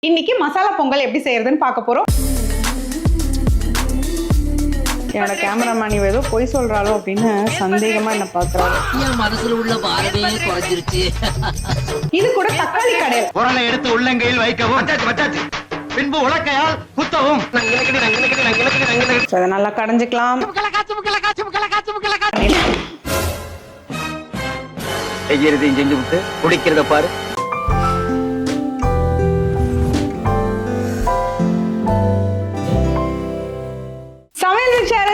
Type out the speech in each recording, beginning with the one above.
இன்னைக்கு மசாலா பொங்கல் எப்படி செய்யறதுன்னு பார்க்க போறோம். என்னோட கேமராமேன் ஏதோ பொய் சொல்றாளோ அப்படின்னு சந்தேகமா என்ன பாக்குறாரு. என் மனசுல உள்ள பாரமே குறைஞ்சிருச்சு. இது கூட தக்காளி கடையில் உரலை எடுத்து உள்ளங்கையில் வைக்கவும் பின்பு உலக்கையால் குத்தவும். அதை நல்லா கடைஞ்சிக்கலாம். செய்யறதையும் செஞ்சு விட்டு குடிக்கிறத பாரு.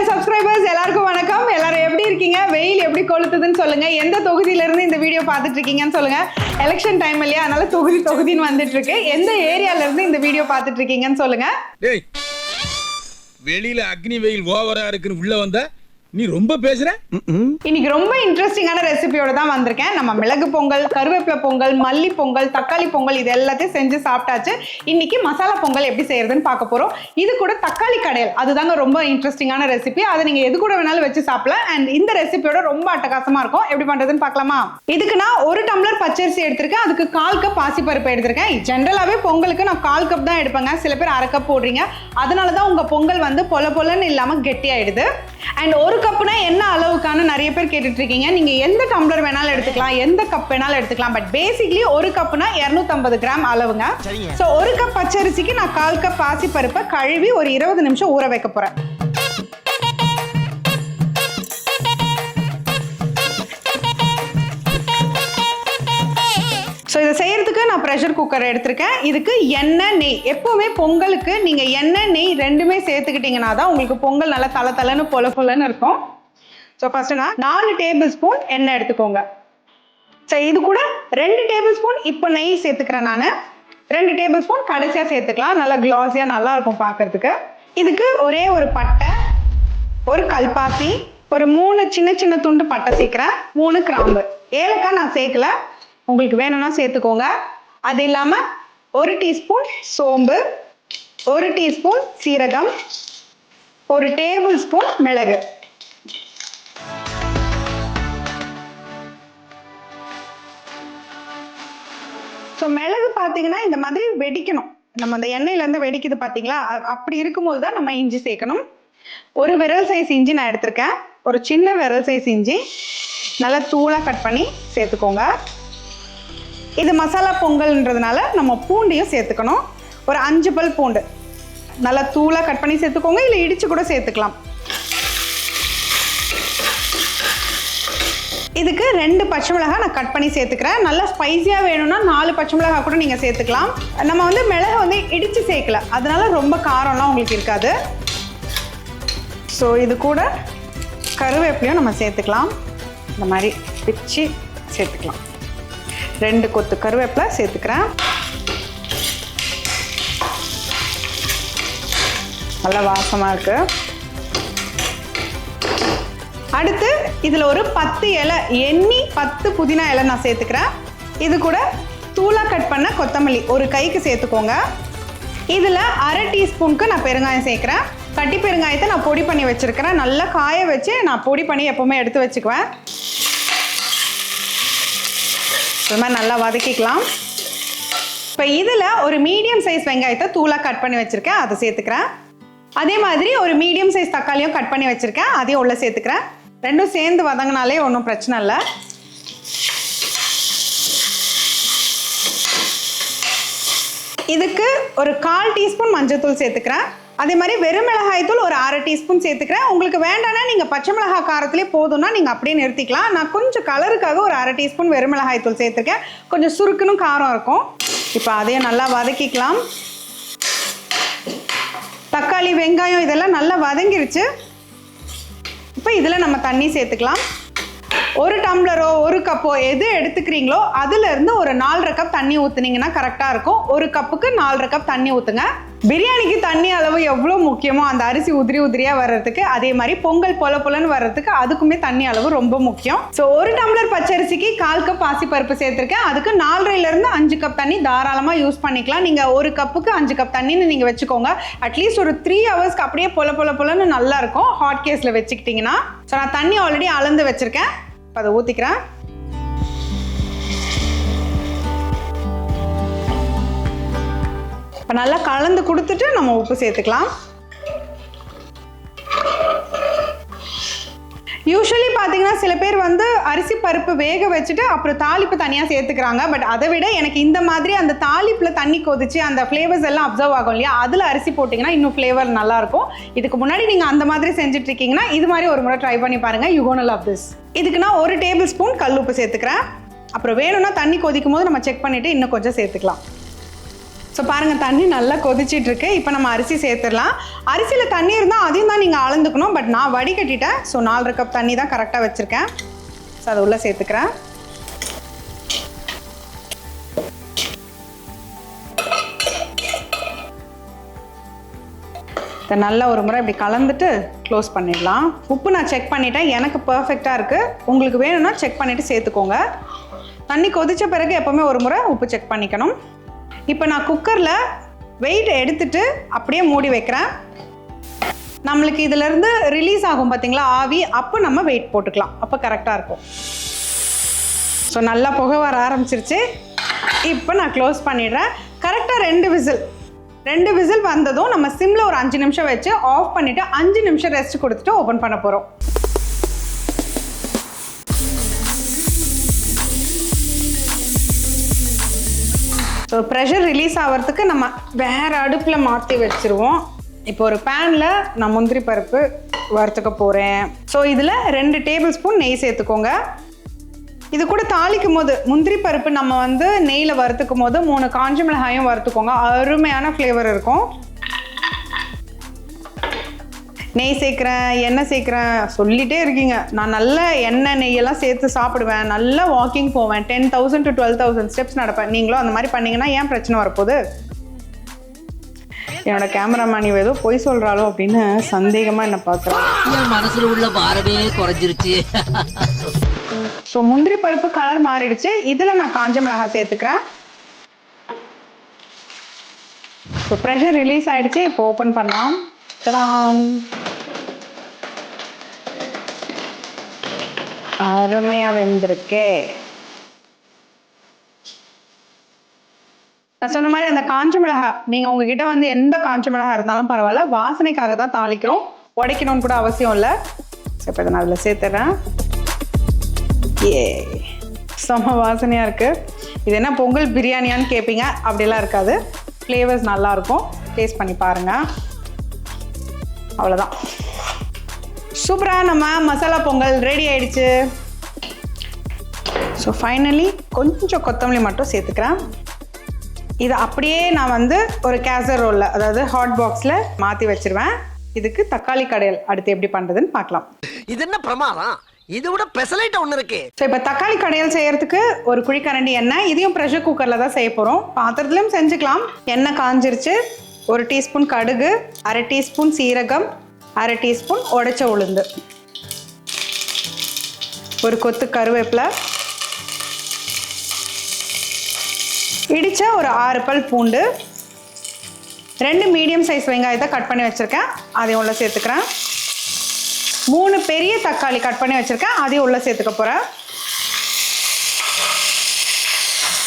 சப்ஸ்கிரைபர்ஸ் எல்லாருக்கும் வணக்கம். எல்லாரும் எப்படி இருக்கீங்க? வெயில் எப்படி கொளுத்துதுன்னு சொல்லுங்க. எந்த தொகுதியில இருந்து இந்த வீடியோ பார்த்துட்டு இருக்கீங்கன்னு சொல்லுங்க. எலெக்ஷன் டைம் இல்லையா, அதனால தொகுதின்னு வந்துட்டு இருக்கு. எந்த ஏரியால இருந்து இந்த வீடியோ பார்த்துட்டு இருக்கீங்கன்னு சொல்லுங்க. வெளியில அக்னி வெயில் ஓவரா இருக்குன்னு உள்ள வந்த நீ ரொம்ப பேசுற. இன்னைக்கு ரொம்ப இன்ட்ரெஸ்டிங்கான ரெசிபியோட தான் வந்திருக்கேன். நம்ம மிளகு பொங்கல், கருவேப்பிலை பொங்கல், மல்லி பொங்கல், தக்காளி பொங்கல் இது எல்லாத்தையும் செஞ்சு சாப்பிட்டாச்சு. இன்னைக்கு மசாலா பொங்கல் எப்படி செய்யறதுன்னு பார்க்க போறோம். இது கூட தக்காளி கடையல், அதுதாங்க ரொம்ப இன்ட்ரெஸ்டிங்கான ரெசிபி. அதை நீங்க எது கூட வேணாலும் வச்சு சாப்பிடலாம். அண்ட் இந்த ரெசிபியோட ரொம்ப அட்டகாசமா இருக்கும். எப்படி பண்றதுன்னு பார்க்கலாமா? இதுக்கு நான் 1 டம்ளர் பச்சரிசி எடுத்திருக்கேன். அதுக்கு 1/4 கப் பாசிப்பருப்பு எடுத்திருக்கேன். ஜென்ரலாவே பொங்கலுக்கு நான் 1/4 கப் தான் எடுப்பேங்க. சில பேர் 1/2 கப் போடுறீங்க. அதனாலதான் உங்க பொங்கல் வந்து பொல பொலன்னு இல்லாம கெட்டியாயிடுது. அண்ட் 1 கப்னா என்ன அளவுக்கான நிறைய பேர் கேட்டுட்டு இருக்கீங்க. நீங்க எந்த டம்ளர் வேணாலும் எடுத்துக்கலாம், எந்த கப் வேணாலும் எடுத்துக்கலாம். பட் பேசிக்லி 1 கப்னா 250 கிராம் அளவுங்க. சோ 1 கப் பச்சரிசிக்கு நான் 1/4 கப் பாசி பருப்பை கழுவி ஒரு 20 நிமிஷம் ஊற வைக்க போறேன். ஸோ இதை செய்யறதுக்கு நான் ப்ரெஷர் குக்கர் எடுத்திருக்கேன். இதுக்கு எண்ணெய், நெய், எப்பவுமே பொங்கலுக்கு நீங்க எண்ணெய் நெய் ரெண்டுமே சேர்த்துக்கிட்டீங்கன்னா தான் உங்களுக்கு பொங்கல் நல்லா தலை பொல பொலன்னு இருக்கும். ஸோ ஃபர்ஸ்ட் நான் 4 டேபிள் ஸ்பூன் எண்ணெய் எடுத்துக்கோங்க. ஸோ இது கூட 2 டேபிள் ஸ்பூன் இப்போ நெய் சேர்த்துக்கிறேன். நான் 2 டேபிள் ஸ்பூன் கடைசியாக சேர்த்துக்கலாம். நல்லா கிளாஸியாக நல்லா இருக்கும் பார்க்கறதுக்கு. இதுக்கு ஒரே ஒரு பட்டை, ஒரு கல்பாசி, ஒரு 3 சின்ன சின்ன துண்டு பட்டை சேர்க்கிறேன், 3 கிராம்பு, ஏலக்காய் நான் சேர்க்கல, உங்களுக்கு வேணும்னா சேர்த்துக்கோங்க. அது இல்லாம 1 டீஸ்பூன் சோம்பு, 1 டீஸ்பூன் சீரகம், 1 டேபிள் ஸ்பூன் மிளகு. ஸோ மிளகு பார்த்தீங்கன்னா இந்த மாதிரி வெடிக்கணும். நம்ம அந்த எண்ணெயில இருந்து வெடிக்குது பார்த்தீங்களா, அப்படி இருக்கும்போது தான் நம்ம இஞ்சி சேர்க்கணும். ஒரு விரல் சைஸ் இஞ்சி நான் எடுத்திருக்கேன். ஒரு சின்ன விரல் சைஸ் இஞ்சி நல்லா தூளா கட் பண்ணி சேர்த்துக்கோங்க. இது மசாலா பொங்கல்ன்றதுனால நம்ம பூண்டையும் சேர்த்துக்கணும். ஒரு 5 பல் பூண்டு நல்லா தூளா கட் பண்ணி சேர்த்துக்கோங்க, இல்லை இடிச்சு கூட சேர்த்துக்கலாம். இதுக்கு 2 பச்சை மிளகாய் நான் கட் பண்ணி சேர்த்துக்கிறேன். நல்லா ஸ்பைசியா வேணும்னா 4 பச்சை மிளகாய் கூட நீங்க சேர்த்துக்கலாம். நம்ம வந்து மிளகை வந்து இடிச்சு சேர்க்கல, அதனால ரொம்ப காரம்லாம் உங்களுக்கு இருக்காது. ஸோ இது கூட கருவேப்பிலையும் நம்ம சேர்த்துக்கலாம். இந்த மாதிரி பிச்சு சேர்த்துக்கலாம். 2 கொத்து கருவேப்பிலை சேர்த்துக்கிறேன். நல்லா வாசமா இருக்கு. அடுத்து இதுல ஒரு 10 இலை, எண்ணி 10 புதினா இலை நான் சேர்த்துக்கிறேன். இது கூட தூளா கட் பண்ண கொத்தமல்லி ஒரு கைக்கு சேர்த்துக்கோங்க. இதுல 1/2 டீஸ்பூனுக்கு நான் பெருங்காயம் சேர்க்கிறேன். கட்டி பெருங்காயத்தை நான் பொடி பண்ணி வச்சிருக்கிறேன். நல்லா காய வச்சு நான் பொடி பண்ணி எப்பவுமே எடுத்து வச்சுக்குவேன். இது மாதிரி நல்லா வதக்கிக்கலாம். இப்போ இதில் ஒரு மீடியம் சைஸ் வெங்காயத்தை தூளாக கட் பண்ணி வச்சுருக்கேன், அதை சேர்த்துக்கிறேன். அதே மாதிரி ஒரு மீடியம் சைஸ் தக்காளியும் கட் பண்ணி வச்சுருக்கேன், அதையும் உள்ள சேர்த்துக்கிறேன். ரெண்டும் சேர்ந்து வதங்கினாலே ஒன்றும் பிரச்சனை இல்லை. இதுக்கு ஒரு 1/4 டீஸ்பூன் மஞ்சள் சேர்த்துக்கிறேன். அதே மாதிரி வெறும் மிளகாய் தூள் ஒரு 1/2 டீஸ்பூன் சேர்த்துக்கிறேன். உங்களுக்கு வேண்டாம்னா நீங்கள் பச்சை மிளகாய் காரத்திலே போதும்னா நீங்கள் அப்படியே நிறுத்திக்கலாம். நான் கொஞ்சம் கலருக்காக ஒரு 1/2 டீஸ்பூன் வெறும் மிளகாய் தூள் சேர்த்துருக்கேன். கொஞ்சம் சுருக்குன்னு காரம் இருக்கும். இப்போ அதையும் நல்லா வதக்கிக்கலாம். தக்காளி, வெங்காயம் இதெல்லாம் நல்லா வதங்கிருச்சு. இப்போ இதில் நம்ம தண்ணி சேர்த்துக்கலாம். 1 டம்ளரோ 1 கப்போ எது எடுத்துக்கிறீங்களோ அதுலேருந்து ஒரு 4.5 கப் தண்ணி ஊற்றுனீங்கன்னா கரெக்டாக இருக்கும். 1 கப்புக்கு 4.5 கப் தண்ணி ஊற்றுங்க. பிரியாணிக்கு தண்ணி அளவு எவ்வளோ முக்கியமோ அந்த அரிசி உதிரி உதிரியாக வர்றதுக்கு, அதே மாதிரி பொங்கல் பொல பொலன்னு வர்றதுக்கு அதுக்குமே தண்ணி அளவு ரொம்ப முக்கியம். ஸோ 1 டம்ளர் பச்சரிசிக்கு 1/4 கப் பாசி பருப்பு சேர்த்துருக்கேன். அதுக்கு 4.5லேருந்து 5 கப் தண்ணி தாராளமாக யூஸ் பண்ணிக்கலாம். நீங்கள் 1 கப்புக்கு 5 கப் தண்ணின்னு நீங்கள் வச்சுக்கோங்க. அட்லீஸ்ட் ஒரு 3 ஹவர்ஸ்க்கு அப்படியே பொல பொல பொலன்னு நல்லா இருக்கும் ஹாட் கேஸில் வச்சுக்கிட்டிங்கன்னா. ஸோ நான் தண்ணி ஆல்ரெடி அளந்து வச்சுருக்கேன், அதை ஊற்றிக்கிறேன். இப்போ நல்லா கலந்து கொடுத்துட்டு நம்ம உப்பு சேர்த்துக்கலாம். யூஸ்வலி பார்த்தீங்கன்னா சில பேர் வந்து அரிசி பருப்பு வேக வச்சுட்டு அப்புறம் தாளிப்பு தனியாக சேர்த்துக்கிறாங்க. பட் அதை விட எனக்கு இந்த மாதிரி அந்த தாளிப்பில் தண்ணி கொதிச்சு அந்த ஃப்ளேவர்ஸ் எல்லாம் அப்சர்வ் ஆகும் இல்லையா, அதில் அரிசி போட்டிங்கன்னா இன்னும் ஃப்ளேவர் நல்லாயிருக்கும். இதுக்கு முன்னாடி நீங்கள் அந்த மாதிரி செஞ்சுட்டு இருக்கீங்கன்னா இது மாதிரி ஒரு முறை ட்ரை பண்ணி பாருங்கள். You gonna love this. இதுக்கு நான் 1 டேபிள் ஸ்பூன் கல் உப்பு சேர்த்துக்கிறேன். அப்புறம் வேணும்னா தண்ணி கொதிக்கும் போது நம்ம செக் பண்ணிவிட்டு இன்னும் கொஞ்சம் சேர்த்துக்கலாம். ஸோ பாருங்கள், தண்ணி நல்லா கொதிச்சிட்டு இருக்கு. இப்போ நம்ம அரிசி சேர்த்துடலாம். அரிசியில் தண்ணி இருந்தால் அதையும் தான் நீங்கள் அளந்துக்கணும். பட் நான் வடிகட்டிட்டேன். ஸோ 4 கப் தண்ணி தான் கரெக்டாக வச்சுருக்கேன். ஸோ அதை உள்ளே சேர்த்துக்கிறேன். இதை நல்லா ஒரு முறை இப்படி கலந்துட்டு க்ளோஸ் பண்ணிடலாம். உப்பு நான் செக் பண்ணிட்டேன், எனக்கு பர்ஃபெக்டாக இருக்குது. உங்களுக்கு வேணும்னா செக் பண்ணிவிட்டு சேர்த்துக்கோங்க. தண்ணி கொதித்த பிறகு எப்போவுமே ஒரு முறை உப்பு செக் பண்ணிக்கணும். இப்போ நான் குக்கரில் வெயிட் எடுத்துட்டு அப்படியே மூடி வைக்கிறேன். நம்மளுக்கு இதிலேருந்து ரிலீஸ் ஆகும் பார்த்தீங்களா ஆவி, அப்போ நம்ம வெயிட் போட்டுக்கலாம். அப்போ கரெக்டாக இருக்கும். ஸோ நல்லா புகை வர ஆரம்பிச்சிருச்சு. இப்போ நான் க்ளோஸ் பண்ணிடுறேன். கரெக்டாக 2 விசில் வந்ததும் நம்ம சிம்மில் ஒரு 5 நிமிஷம் வச்சு ஆஃப் பண்ணிவிட்டு 5 நிமிஷம் ரெஸ்ட் கொடுத்துட்டு ஓப்பன் பண்ண போகிறோம். ஸோ ப்ரெஷர் ரிலீஸ் ஆகிறதுக்கு நம்ம வேறு அடுப்பில் மாற்றி வச்சுருவோம். இப்போ ஒரு பேனில் நான் முந்திரி பருப்பு வறுத்துக்க போகிறேன். ஸோ இதில் 2 டேபிள் ஸ்பூன் நெய் சேர்த்துக்கோங்க. இது கூட தாளிக்கும் போது முந்திரி பருப்பு நம்ம வந்து நெய்யில் வறுத்துக்கும் போது 3 காஞ்ச மிளகாயும் வறுத்துக்கோங்க. அருமையான ஃப்ளேவர் இருக்கும். நெய் சேர்க்குறேன், எண்ணெய் சேர்க்குறேன் சொல்லிகிட்டே இருக்கீங்க. நான் நல்ல எண்ணெய் நெய்யெல்லாம் சேர்த்து சாப்பிடுவேன். நல்லா வாக்கிங் போவேன். 10,000 to 12,000 ஸ்டெப்ஸ் நடப்பேன். நீங்களும் அந்த மாதிரி பண்ணிங்கன்னா ஏன் பிரச்சனை வரப்போகுது? என்னோட கேமராமேன் ஏதோ பொய் சொல்கிறாளோ அப்படின்னு சந்தேகமாக என்ன பார்க்குறேன். என் மனசுல உள்ள பாரமே குறைஞ்சிருச்சு. ஸோ முந்திரி பருப்பு கலர் மாறிடுச்சு. இதில் நான் காஞ்ச மிளகாய் சேர்த்துக்கிறேன். ஸோ ப்ரெஷர் ரிலீஸ் ஆகிடுச்சு. இப்போ ஓப்பன் பண்ணலாம். அருமையா வெந்திருக்கே. நான் சொன்ன மாதிரி அந்த காஞ்ச மிளகா, நீங்க உங்ககிட்ட வந்து எந்த காஞ்ச மிளகா இருந்தாலும் பரவாயில்ல, வாசனைக்காக தான் தாளிக்கிறோம். உடைக்கணும்னு கூட அவசியம் இல்லை. இப்போ இதை நான் அதில் சேர்த்துறேன். செம்ம வாசனையா இருக்கு. இது என்ன பொங்கல் பிரியாணியான்னு கேட்பீங்க, அப்படிலாம் இருக்காது. ஃப்ளேவர்ஸ் நல்லா இருக்கும். டேஸ்ட் பண்ணி பாருங்க. அவ்வளோதான், சூப்பராக நம்ம மசாலா பொங்கல் ரெடி ஆயிடுச்சு. ஸோ ஃபைனலி கொஞ்சம் கொத்தமல்லி மட்டும் சேர்த்துக்கிறேன். இதை அப்படியே நான் வந்து ஒரு கேசரோலில், அதாவது ஹாட் பாக்ஸில் மாற்றி வச்சிருவேன். இதுக்கு தக்காளி கடையல் அடுத்து எப்படி பண்ணுறதுன்னு பார்க்கலாம். இது என்ன பிரமாதம்? இது விட பெசலைட் ஒன்று இருக்கு. ஸோ இப்போ தக்காளி கடையல் செய்யறதுக்கு ஒரு குழிக்கரண்டி எண்ணெய். இதையும் ப்ரெஷர் குக்கரில் தான் செய்ய போகிறோம். பாத்திரத்துலையும் செஞ்சுக்கலாம். எண்ணெய் காஞ்சிருச்சு. 1 டீஸ்பூன் கடுகு, 1/2 டீஸ்பூன் சீரகம், 1/2 டீஸ்பூன் உடைச்ச உளுந்து, ஒரு கொத்து கருவேப்பிலை, இடிச்ச ஒரு 6 பல் பூண்டு, 2 மீடியம் சைஸ் வெங்காயத்தை கட் பண்ணி வச்சிருக்கேன், அதையும் உள்ள சேர்த்துக்கிறேன். 3 பெரிய தக்காளி கட் பண்ணி வச்சிருக்கேன், அதையும் உள்ள சேர்த்துக்க போறேன்.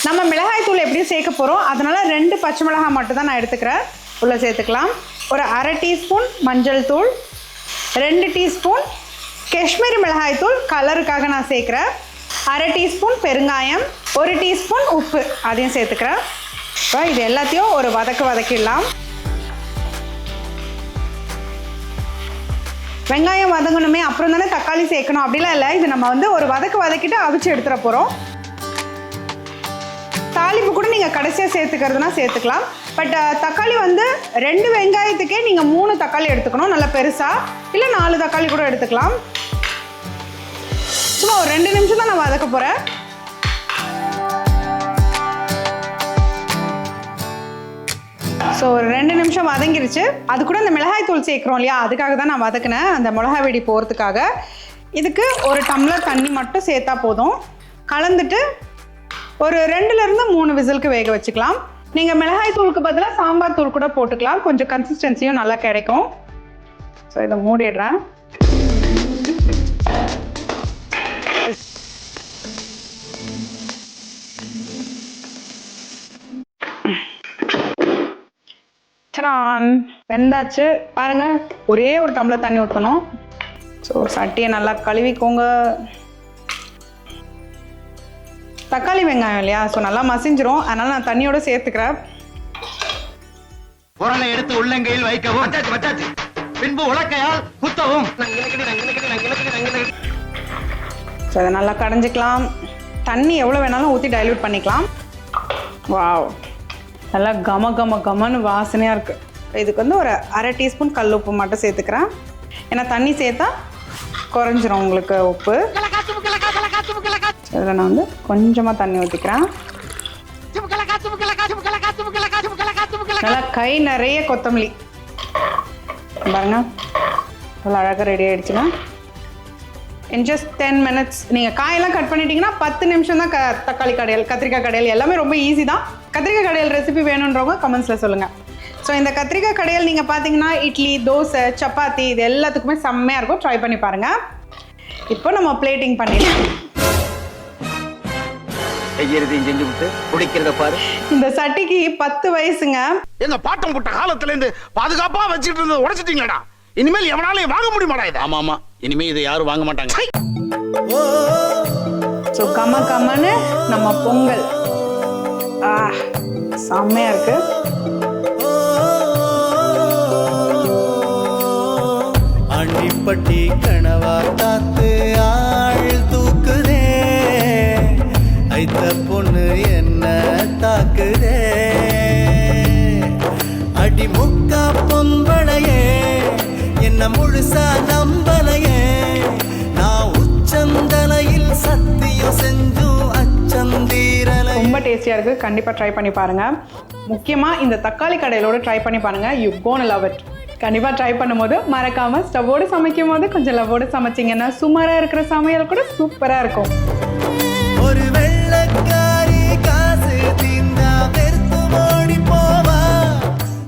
நம்ம மிளகாய் தூள் எப்படியும் சேர்க்க போறோம், அதனால 2 பச்சை மிளகாய் மட்டும் தான் நான் எடுத்துக்கிறேன். உள்ள சேர்த்துக்கலாம். ஒரு 1/2 டீஸ்பூன் மஞ்சள் தூள், 2 டீஸ்பூன் காஷ்மீரி மிளகாய் தூள் கலருக்காக நான் சேர்க்குறேன், 1/2 டீஸ்பூன் பெருங்காயம், 1 டீஸ்பூன் உப்பு அதையும் சேர்த்துக்கிறேன். இப்போ இது எல்லாத்தையும் ஒரு வதக்கிடலாம். வெங்காயம் வதங்கணுமே, அப்புறம் தானே தக்காளி சேர்க்கணும் அப்படிலாம் இல்லை. இது நம்ம வந்து ஒரு வதக்கிட்டு அவிச்சு எடுத்துட போகிறோம். தாளிப்பு கூட நீங்கள் கடைசியாக சேர்த்துக்கிறதுனா சேர்த்துக்கலாம். பட் தக்காளி வந்து 2 வெங்காயத்துக்கே நீங்கள் 3 தக்காளி எடுத்துக்கணும், நல்லா பெருசாக. இல்லை 4 தக்காளி கூட எடுத்துக்கலாம். சும்மா ஒரு 2 நிமிஷம் தான் நான் வதக்க போகிறேன். ஸோ ஒரு 2 நிமிஷம் வதங்கிருச்சு. அது கூட இந்த மிளகாய் தூள் சேர்க்குறோம் இல்லையா, அதுக்காக தான் நான் வதக்கினேன், அந்த மிளகாய் வெடி போகிறதுக்காக. இதுக்கு ஒரு டம்ளர் தண்ணி மட்டும் சேர்த்தா போதும். கலந்துட்டு ஒரு 2லேருந்து 3 விசிலுக்கு வேக வச்சுக்கலாம். நீங்கள் மிளகாய் தூளுக்கு பதிலாக சாம்பார் தூள் கூட போட்டுக்கலாம், கொஞ்சம் கன்சிஸ்டன்சியும் நல்லா கிடைக்கும். ஸோ இதை மூடிடுறேன். சரான் வெந்தாச்சு பாருங்க. ஒரே ஒரு டம்ளர் தண்ணி ஊற்றணும். ஸோ சட்டியை நல்லா கழுவிக்கோங்க. தக்காளி வெங்காயம் இல்லையா, ஸோ நல்லா மசிஞ்சிரும், அதனால நான் தண்ணியோட சேர்த்துக்கிறேன். உரலை எடுத்து உள்ளங்கையில் வைக்கவும். வச்சாச்சு வச்சாச்சு. பின்பு உலக்கையால் குத்தவும். ஸோ அதை நல்லா கடைஞ்சிக்கலாம். தண்ணி எவ்வளோ வேணாலும் ஊற்றி டைல்யூட் பண்ணிக்கலாம். வாவ், நல்லா கம கம கமன்னு வாசனையாக இருக்குது. இதுக்கு வந்து ஒரு 1/2 டீஸ்பூன் கல் உப்பு மட்டும் சேர்த்துக்கிறேன். ஏன்னா தண்ணி சேர்த்தா குறைஞ்சிரும் உங்களுக்கு உப்பு. இதில் நான் வந்து கொஞ்சமாக தண்ணி ஊற்றிக்கிறேன். நல்லா கை நிறைய கொத்தமல்லி பாருங்க, அவ்வளோ அழகாக ரெடி ஆகிடுச்சுங்க. In just 10 minutes. நீங்கள் காயெல்லாம் கட் பண்ணிட்டீங்கன்னா 10 நிமிஷம் தான் தக்காளி கடையல், கத்திரிக்காய் கடையல் எல்லாமே ரொம்ப ஈஸி தான். கத்திரிக்காய் கடையல் ரெசிபி வேணுன்றவங்க கமெண்ட்ஸில் சொல்லுங்கள். ஸோ இந்த கத்திரிக்காய் கடையல் நீங்கள் பார்த்தீங்கன்னா இட்லி, தோசை, சப்பாத்தி இது எல்லாத்துக்குமே செம்மையாக இருக்கும். ட்ரை பண்ணி பாருங்கள். இப்போ நம்ம பிளேட்டிங் பண்ணிடலாம். செய்யறதையும் செஞ்சு விட்டு குடிக்கிறத பாரு. இந்த சட்டிக்கு 10 வயசுங்க. எங்க பாட்டம் போட்ட காலத்துல இருந்து பாதுகாப்பா வச்சுட்டு இருந்ததை உடைச்சிட்டீங்களா? இனிமேல் எவனாலையும் வாங்க முடியுமாடா இது? ஆமா ஆமா, இனிமே இதை யாரும் வாங்க மாட்டாங்க. ஸோ கம கமன்னு நம்ம பொங்கல் செம்மையா இருக்கு. அண்டிப்பட்டி கணவா காத்து ஆள் தூக்குதே, ஐத்த பொண்ணு என்ன தாக்குதே, அடி முக்கா பொம்பளையே என்ன முழுசா நம்பலையே, நான் உச்சந்தலையில் சத்தியம் செஞ்சும் அச்சந்தீரலை. ரொம்ப டேஸ்டியா இருக்கு, கண்டிப்பா ட்ரை பண்ணி பாருங்க. முக்கியமா இந்த தக்காளி கடையிலோட ட்ரை பண்ணி பாருங்க. You gonna love it. கண்டிப்பா ட்ரை பண்ணும்போது மறக்காம ஸ்டவோடு சமைக்கும் போது கொஞ்சம் லவ்வோடு சமைச்சிங்கன்னா சுமாரா இருக்கிற சமையல் கூட சூப்பரா இருக்கும்.